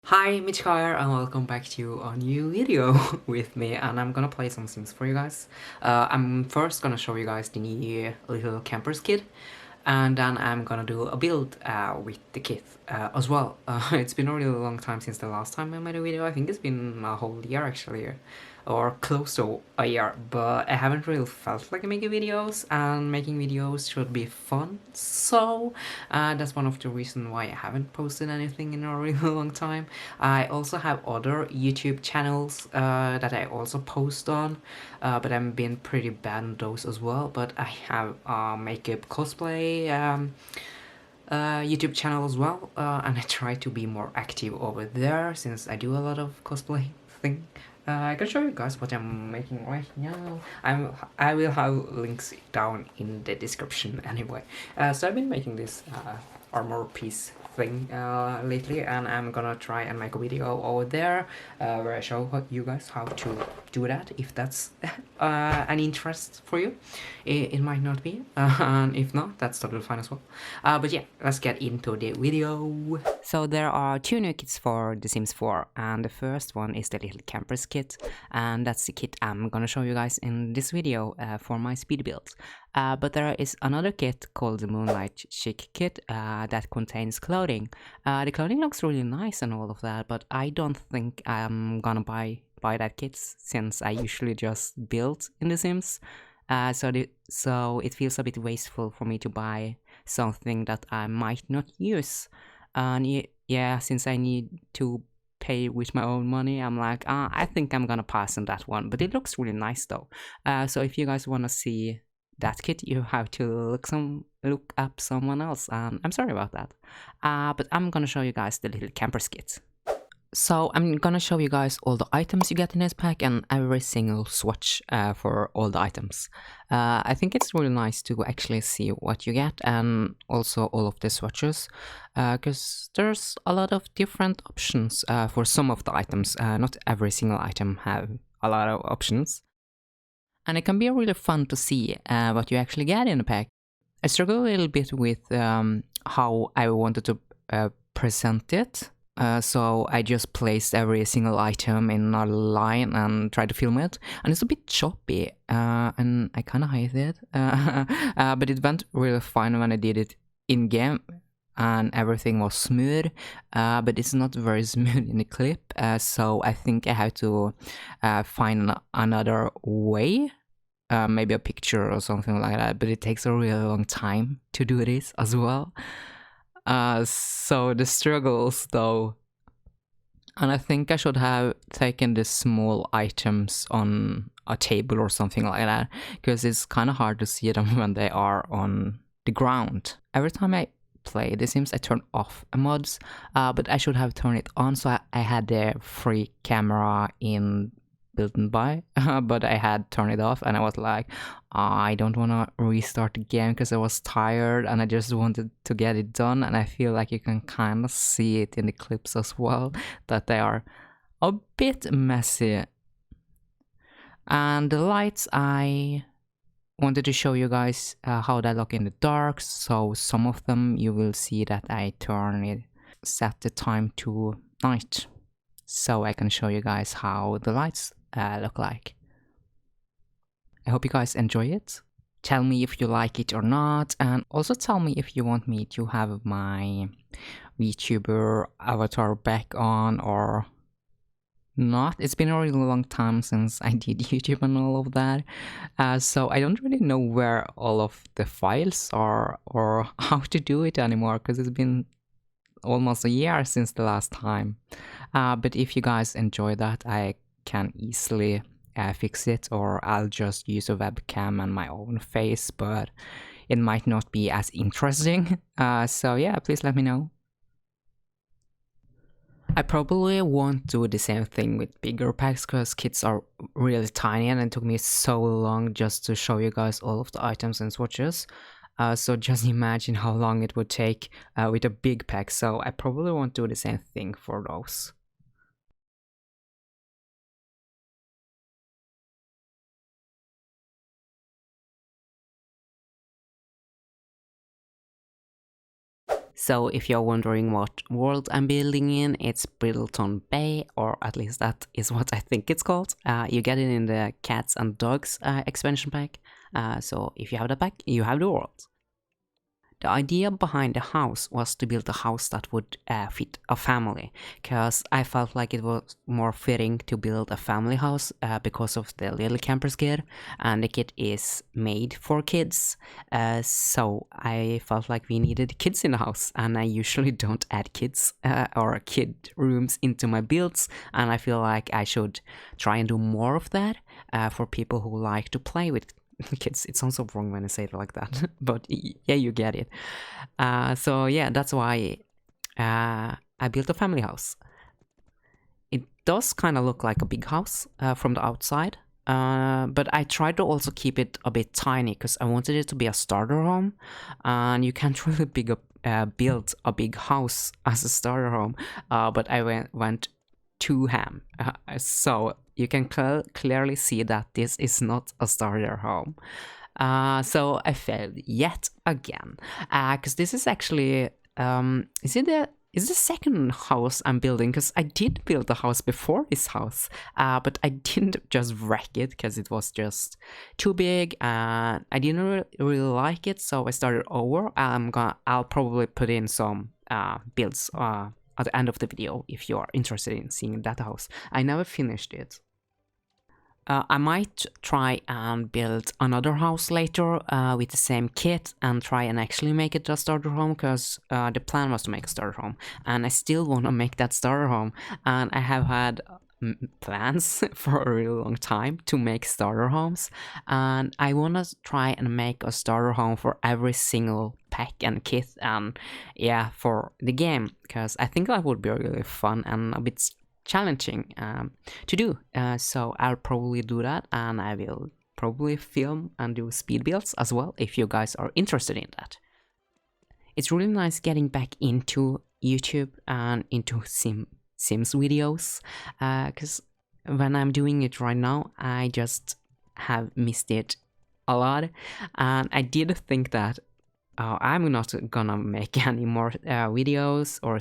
Hi, Michkar, and welcome back to a new video with me, and I'm gonna play some Sims for you guys. I'm first gonna show you guys the new little campers kit, and then I'm gonna do a build with the kit as well. It's been a really long time since the last time I made a video. I think it's been a whole year actually, or close to a year, but I haven't really felt like making videos, and making videos should be fun, so that's one of the reasons why I haven't posted anything in a really long time. I also have other YouTube channels that I also post on, but I'm been pretty bad on those as well. But I have makeup cosplay YouTube channel as well, and I try to be more active over there since I do a lot of cosplay thing. I can show you guys what I'm making right now. I will have links down in the description anyway. So I've been making this armor piece thing lately, and I'm gonna try and make a video over there where I show you guys how to do that, if that's an interest for you. It might not be, and if not, that's totally fine as well. But yeah, let's get into the video. So there are two new kits for The Sims 4, and the first one is the little campers kit, and that's the kit I'm gonna show you guys in this video for my speed builds. But there is another kit called the Moonlight Chic kit that contains clothing. The clothing looks really nice and all of that, but I don't think I'm gonna buy that kit since I usually just build in The Sims. So it feels a bit wasteful for me to buy something that I might not use. And yeah, since I need to pay with my own money, I'm like, I think I'm gonna pass on that one. But it looks really nice though. So if you guys wanna see that kit, you have to look up someone else. I'm sorry about that. But I'm gonna show you guys the little campers kit. So I'm gonna show you guys all the items you get in this pack and every single swatch for all the items. I think it's really nice to actually see what you get and also all of the swatches, because there's a lot of different options for some of the items. Not every single item have a lot of options. And it can be really fun to see what you actually get in the pack. I struggle a little bit with how I wanted to present it. So I just placed every single item in a line and tried to film it, and it's a bit choppy, and I kind of hate it. But it went really fine when I did it in game, and everything was smooth. But it's not very smooth in the clip, so I think I have to find another way. Maybe a picture or something like that, but it takes a really long time to do this as well. So the struggles though, and I think I should have taken the small items on a table or something like that, because it's kind of hard to see them when they are on the ground. Every time I play The Sims, I turn off mods, but I should have turned it on, so I had the free camera in built-in by, but I had turned it off, and I was like, I don't want to restart the game because I was tired and I just wanted to get it done. And I feel like you can kind of see it in the clips as well, that they are a bit messy. And the lights, I wanted to show you guys how they look in the dark. So some of them you will see that I set the time to night, so I can show you guys how the lights look like. I hope you guys enjoy it. Tell me if you like it or not, and also tell me if you want me to have my VTuber avatar back on or not. It's been a really long time since I did YouTube and all of that, so I don't really know where all of the files are or how to do it anymore, because it's been almost a year since the last time. But if you guys enjoy that, I can easily fix it, or I'll just use a webcam and my own face, but it might not be as interesting. So yeah, please let me know. I probably won't do the same thing with bigger packs because kits are really tiny and it took me so long just to show you guys all of the items and swatches. So just imagine how long it would take with a big pack, so I probably won't do the same thing for those. So if you're wondering what world I'm building in, it's Brittleton Bay, or at least that is what I think it's called. You get it in the Cats and Dogs expansion pack. So if you have that pack, you have the world. The idea behind the house was to build a house that would fit a family, because I felt like it was more fitting to build a family house because of the little camper's kit, and the kit is made for kids. So I felt like we needed kids in the house, and I usually don't add kids or kid rooms into my builds, and I feel like I should try and do more of that for people who like to play with kids. It sounds so wrong when I say it like that, but yeah, you get it. So yeah, that's why I built a family house. It does kind of look like a big house from the outside, but I tried to also keep it a bit tiny because I wanted it to be a starter home, and you can't really build a big house as a starter home, but I went too ham. So you can clearly see that this is not a starter home. So I failed yet again, because this is actually is the second house I'm building, because I did build a house before this house, but I didn't just wreck it because it was just too big and I didn't really like it, so I started over. I'll probably put in some builds at the end of the video if you are interested in seeing that house. I never finished it. I might try and build another house later with the same kit and try and actually make it a starter home, because the plan was to make a starter home, and I still want to make that starter home, and I have had plans for a really long time to make starter homes, and I want to try and make a starter home for every single pack and kit, and yeah, for the game, because I think that would be really fun and a bit challenging to do. So I'll probably do that, and I will probably film and do speed builds as well if you guys are interested in that. It's really nice getting back into YouTube and into Sims videos, because when I'm doing it right now, I just have missed it a lot, and I did think that I'm not gonna make any more videos or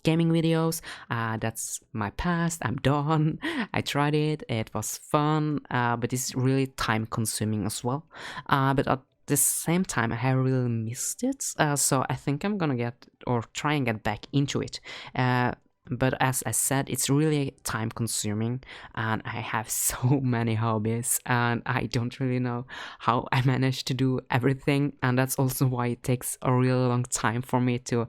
gaming videos. That's my past. I'm done. I tried it. It was fun, but it's really time consuming as well. But at the same time, I have really missed it. So I think I'm gonna get or try and get back into it. But as I said, it's really time consuming, and I have so many hobbies, and I don't really know how I manage to do everything, and that's also why it takes a really long time for me to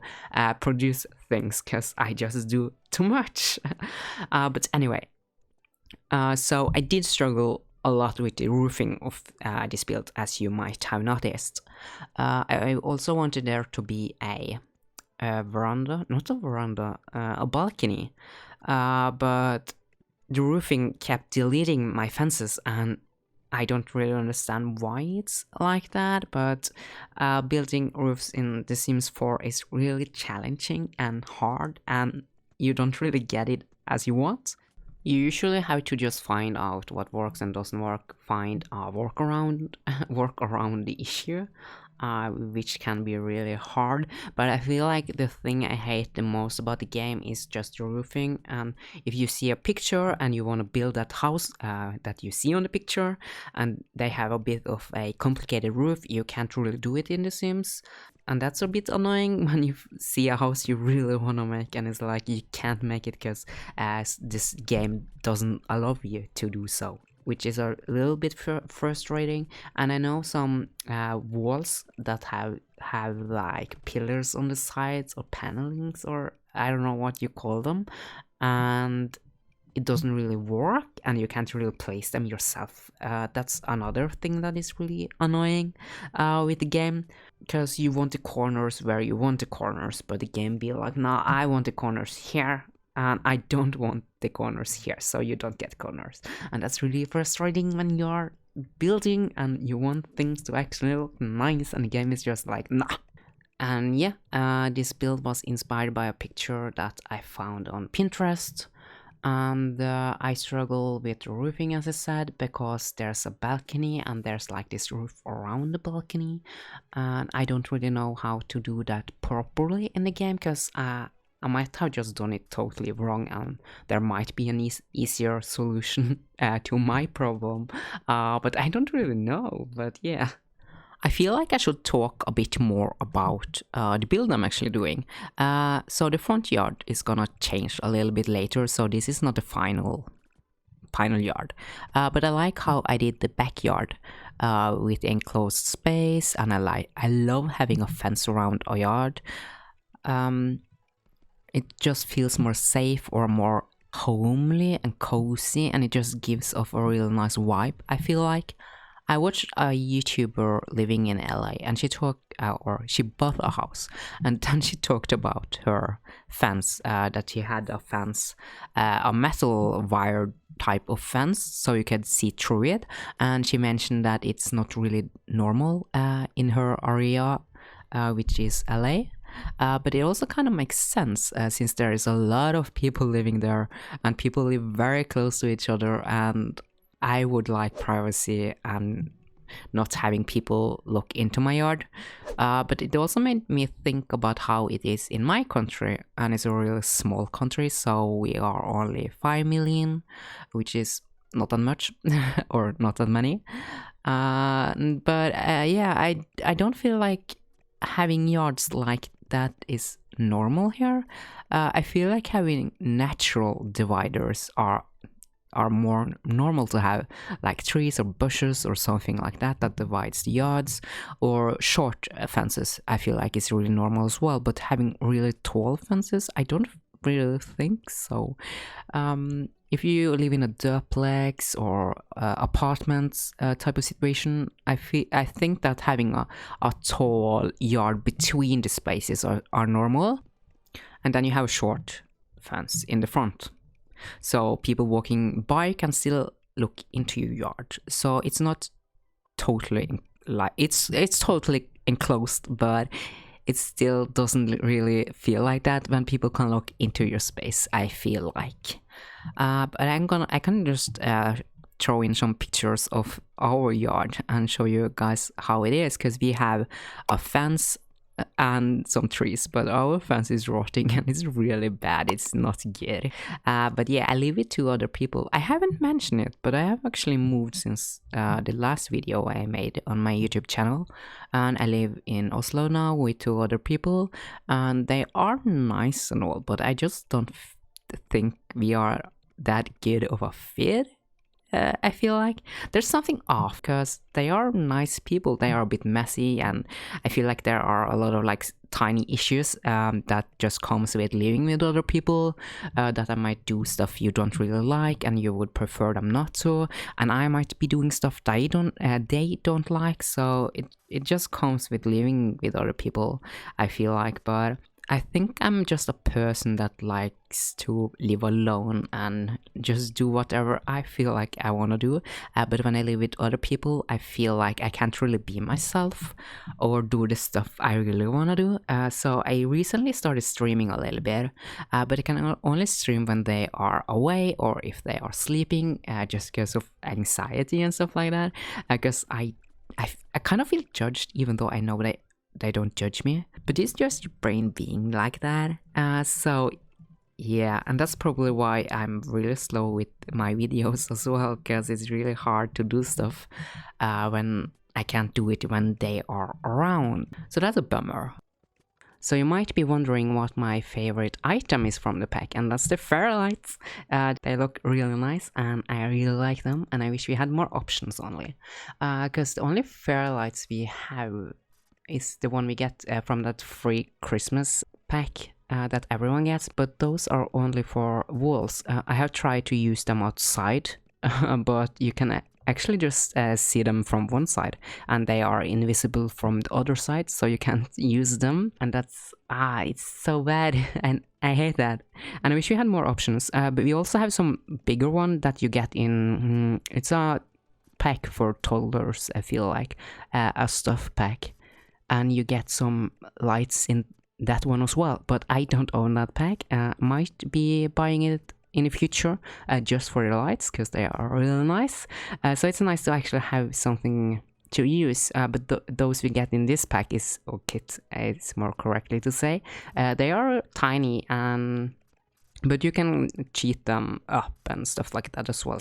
produce things, because I just do too much. But anyway, so I did struggle a lot with the roofing of this build, as you might have noticed. I also wanted there to be a veranda, not a veranda, a balcony, but the roofing kept deleting my fences, and I don't really understand why it's like that, but building roofs in The Sims 4 is really challenging and hard, and you don't really get it as you want. You usually have to just find out what works and doesn't work, find a workaround, work around the issue, which can be really hard. But I feel like the thing I hate the most about the game is just the roofing. And if you see a picture and you want to build that house that you see on the picture, and they have a bit of a complicated roof, you can't really do it in The Sims. And that's a bit annoying when you see a house you really want to make and it's like you can't make it because this game doesn't allow you to do so, which is a little bit frustrating. And I know some walls that have like pillars on the sides or panelings, or I don't know what you call them, and it doesn't really work and you can't really place them yourself. That's another thing that is really annoying with the game, because you want the corners where you want the corners, but the game be like, nah, I want the corners here and I don't want the corners here, so you don't get corners. And that's really frustrating when you're building and you want things to actually look nice and the game is just like, nah. And yeah, this build was inspired by a picture that I found on Pinterest. And I struggle with roofing, as I said, because there's a balcony and there's like this roof around the balcony, and I don't really know how to do that properly in the game, because I might have just done it totally wrong, and there might be an easier solution to my problem, but I don't really know. But yeah, I feel like I should talk a bit more about the build I'm actually doing. So the front yard is gonna change a little bit later, so this is not the final yard. But I like how I did the backyard with enclosed space, and I love having a fence around a yard. It just feels more safe or more homely and cozy, and it just gives off a really nice vibe, I feel like. I watched a YouTuber living in LA, and she she bought a house, and then she talked about her fence, that she had a fence, a metal wire type of fence, so you could see through it, and she mentioned that it's not really normal in her area, which is LA. But it also kind of makes sense since there is a lot of people living there, and people live very close to each other, and I would like privacy and not having people look into my yard. But it also made me think about how it is in my country, and it's a really small country, so we are only 5 million, which is not that much or not that many. But yeah, I don't feel like having yards like that is normal here. I feel like having natural dividers are more normal to have, like trees or bushes or something like that that divides the yards, or short fences. I feel like it's really normal as well, but having really tall fences, I don't really think so. If you live in a duplex or apartments type of situation, I think that having a tall yard between the spaces are normal, and then you have a short fence in the front, so people walking by can still look into your yard. So it's not totally it's totally enclosed, but it still doesn't really feel like that when people can look into your space, I feel like. But I can just throw in some pictures of our yard and show you guys how it is, because we have a fence and some trees, but our fence is rotting and it's really bad. It's not good. But yeah, I leave it to other people. I haven't mentioned it, but I have actually moved since the last video I made on my YouTube channel, and I live in Oslo now with 2 other people, and they are nice and all, but I just don't think we are that good of a fit. I feel like there's something off, because they are nice people. They are a bit messy, and I feel like there are a lot of like tiny issues that just comes with living with other people, that I might do stuff you don't really like and you would prefer them not to, and I might be doing stuff they don't like. So it just comes with living with other people, I feel like. But I think I'm just a person that likes to live alone and just do whatever I feel like I want to do. But when I live with other people, I feel like I can't really be myself or do the stuff I really want to do. So I recently started streaming a little bit, but I can only stream when they are away or if they are sleeping, just because of anxiety and stuff like that. Because I kind of feel judged, even though I know they don't judge me, but it's just your brain being like that. So yeah, and that's probably why I'm really slow with my videos as well, because it's really hard to do stuff when I can't do it when they are around. So that's a bummer. So you might be wondering what my favorite item is from the pack, and that's the Fairlights. They look really nice and I really like them, and I wish we had more options only, because the only Fairlights we have is the one we get from that free Christmas pack that everyone gets, but those are only for walls. I have tried to use them outside, but you can actually just see them from one side, and they are invisible from the other side, so you can't use them, and that's it's so bad, and I hate that. And I wish we had more options, but we also have some bigger one that you get in, it's a pack for toddlers, I feel like, a stuff pack, and you get some lights in that one as well, but I don't own that pack. Might be buying it in the future, just for the lights, because they are really nice. So it's nice to actually have something to use, but those we get in this pack is, or kit, it's more correctly to say, they are tiny, and but you can cheat them up and stuff like that as well.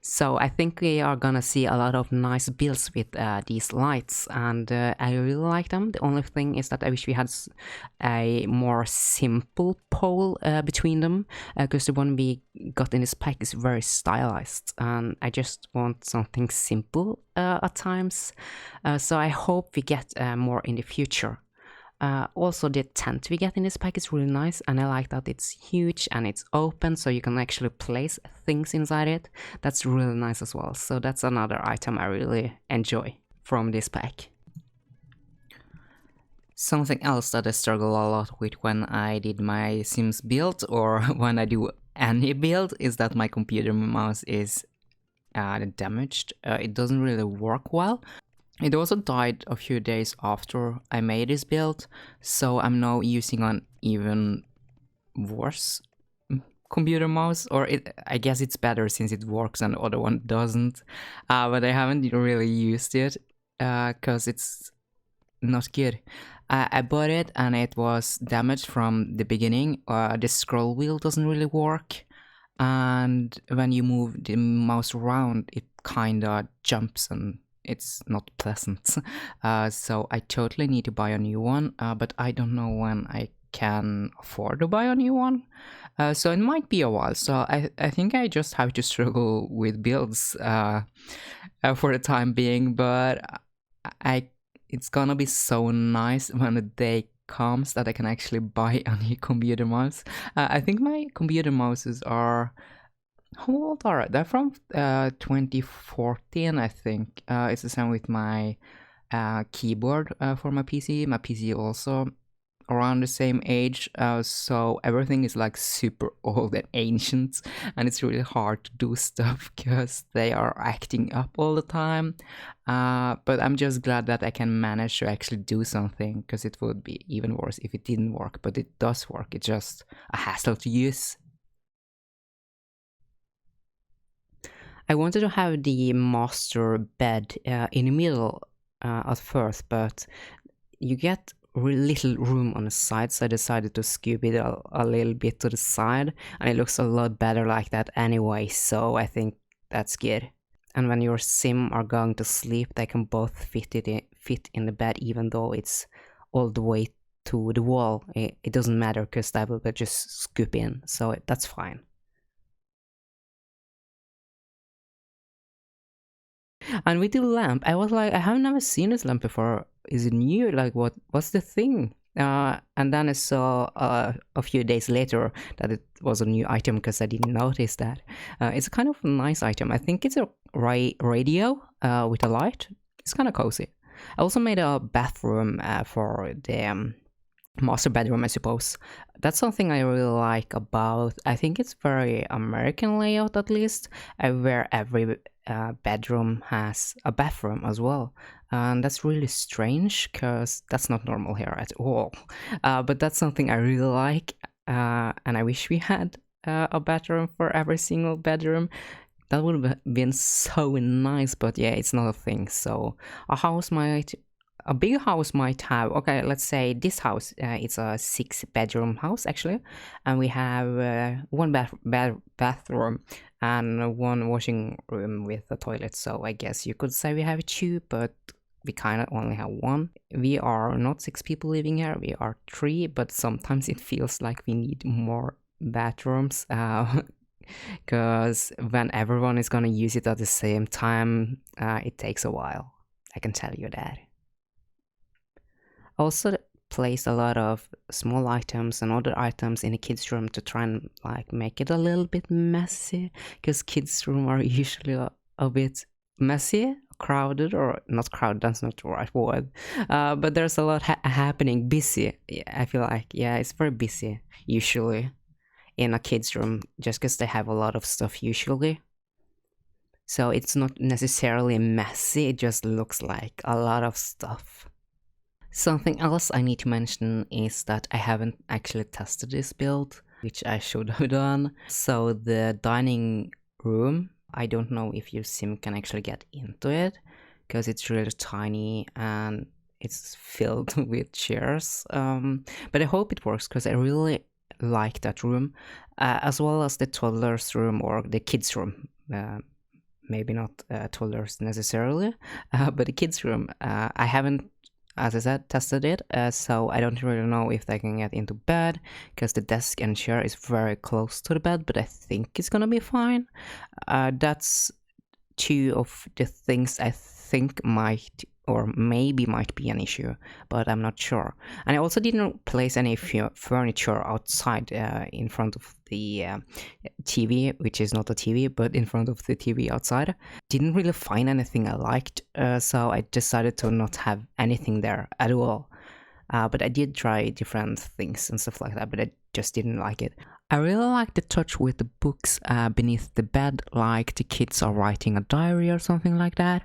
So I think we are gonna see a lot of nice builds with these lights, and I really like them. The only thing is that I wish we had a more simple pole between them, because the one we got in this pack is very stylized, and I just want something simple at times. So I hope we get more in the future. Also, the tent we get in this pack is really nice, and I like that it's huge and it's open, so you can actually place things inside it. That's really nice as well. So that's another item I really enjoy from this pack. Something else that I struggle a lot with when I did my Sims build, or when I do any build, is that my computer mouse is damaged. It doesn't really work well. It also died a few days after I made this build, so I'm now using an even worse computer mouse, or I guess it's better since it works and the other one doesn't, but I haven't really used it because it's not good. I bought it and it was damaged from the beginning. The scroll wheel doesn't really work, and when you move the mouse around, it kinda jumps and it's not pleasant. So I totally need to buy a new one, but I don't know when I can afford to buy a new one. So it might be a while. So I think I just have to struggle with builds for the time being, but it's gonna be so nice when the day comes that I can actually buy a new computer mouse. I think my computer mouses are... How old are they? They're from 2014, I think. It's the same with my keyboard for my PC. My PC also around the same age, so everything is like super old and ancient, and it's really hard to do stuff because they are acting up all the time. But I'm just glad that I can manage to actually do something, because it would be even worse if it didn't work, but it does work. It's just a hassle to use. I wanted to have the master bed in the middle at first, but you get really little room on the side, so I decided to scoop it a little bit to the side, and it looks a lot better like that anyway, so I think that's good. And when your sim are going to sleep, they can both fit in the bed, even though it's all the way to the wall. It doesn't matter, because they will just scoop in, so that's fine. And with the lamp, I was like, I have never seen this lamp before. Is it new? Like, what's the thing? And then I saw a few days later that it was a new item, because I didn't notice that. It's a kind of nice item. I think it's a radio with a light. It's kind of cozy. I also made a bathroom for the master bedroom, I suppose. That's something I really like about... I think it's very American layout, at least, where every bedroom has a bathroom as well, and that's really strange because that's not normal here at all. But that's something I really like, and I wish we had a bathroom for every single bedroom. That would have been so nice, but yeah, it's not a thing. So a big house might have, okay, let's say this house, it's a 6-bedroom house actually, and we have one bathroom and one washing room with a toilet, so I guess you could say we have 2, but we kind of only have 1. We are not 6 people living here, we are 3, but sometimes it feels like we need more bathrooms, because when everyone is gonna use it at the same time, it takes a while, I can tell you that. Also placed a lot of small items and other items in the kids' room to try and like make it a little bit messy, because kids' room are usually a bit messy, crowded, or not crowded, that's not the right word, but there's a lot happening, busy. I feel like, yeah, it's very busy usually in a kids' room, just because they have a lot of stuff usually. So it's not necessarily messy, it just looks like a lot of stuff. Something else I need to mention is that I haven't actually tested this build. which I should have done. So the dining room, I don't know if your sim can actually get into it, because it's really tiny and it's filled with chairs. But I hope it works, because I really like that room, as well as the toddlers room or the kids room. Maybe not toddlers necessarily, but the kids room. I haven't, as I said, tested it, so I don't really know if they can get into bed, because the desk and chair is very close to the bed, but I think it's gonna be fine. That's two of the things I think might or maybe might be an issue, but I'm not sure. And I also didn't place any furniture outside in front of the TV, which is not a TV, but in front of the TV outside. Didn't really find anything I liked, so I decided to not have anything there at all. But I did try different things and stuff like that, but I just didn't like it. I really like the touch with the books beneath the bed, like the kids are writing a diary or something like that.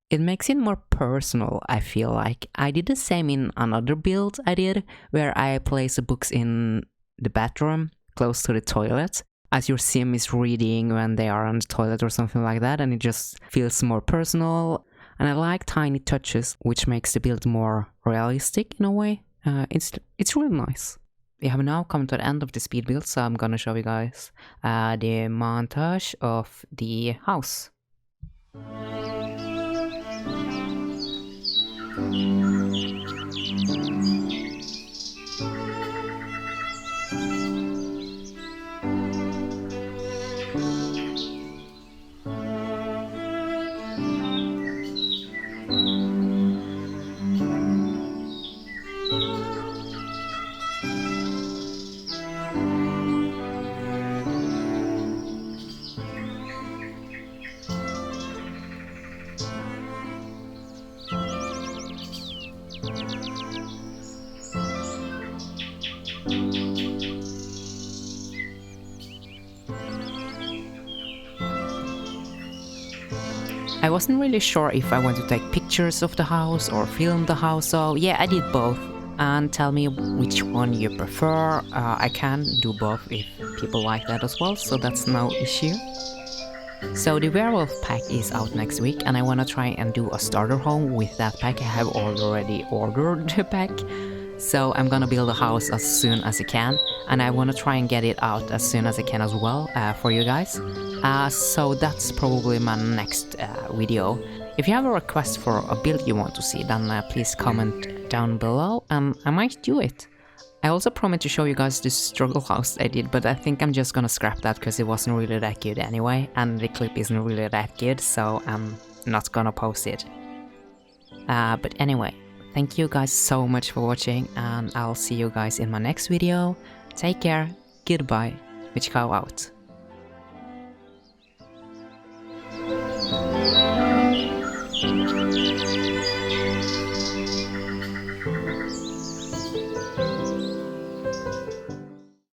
It makes it more personal, I feel like. I did the same in another build I did, where I place the books in the bathroom, close to the toilet, as your sim is reading when they are on the toilet or something like that, and it just feels more personal. And I like tiny touches, which makes the build more realistic in a way. It's really nice. We have now come to the end of the speed build, so I'm gonna show you guys the montage of the house. I wasn't really sure if I want to take pictures of the house or film the house, so yeah, I did both. And tell me which one you prefer. I can do both if people like that as well, so that's no issue. So the werewolf pack is out next week, and I wanna try and do a starter home with that pack. I have already ordered the pack, so I'm gonna build a house as soon as I can, and I wanna try and get it out as soon as I can as well for you guys. So that's probably my next video. If you have a request for a build you want to see, then please comment down below and I might do it. I also promised to show you guys this struggle house I did, but I think I'm just gonna scrap that because it wasn't really that good anyway, and the clip isn't really that good, so I'm not gonna post it. But anyway, thank you guys so much for watching, and I'll see you guys in my next video. Take care, goodbye, Witchcow out.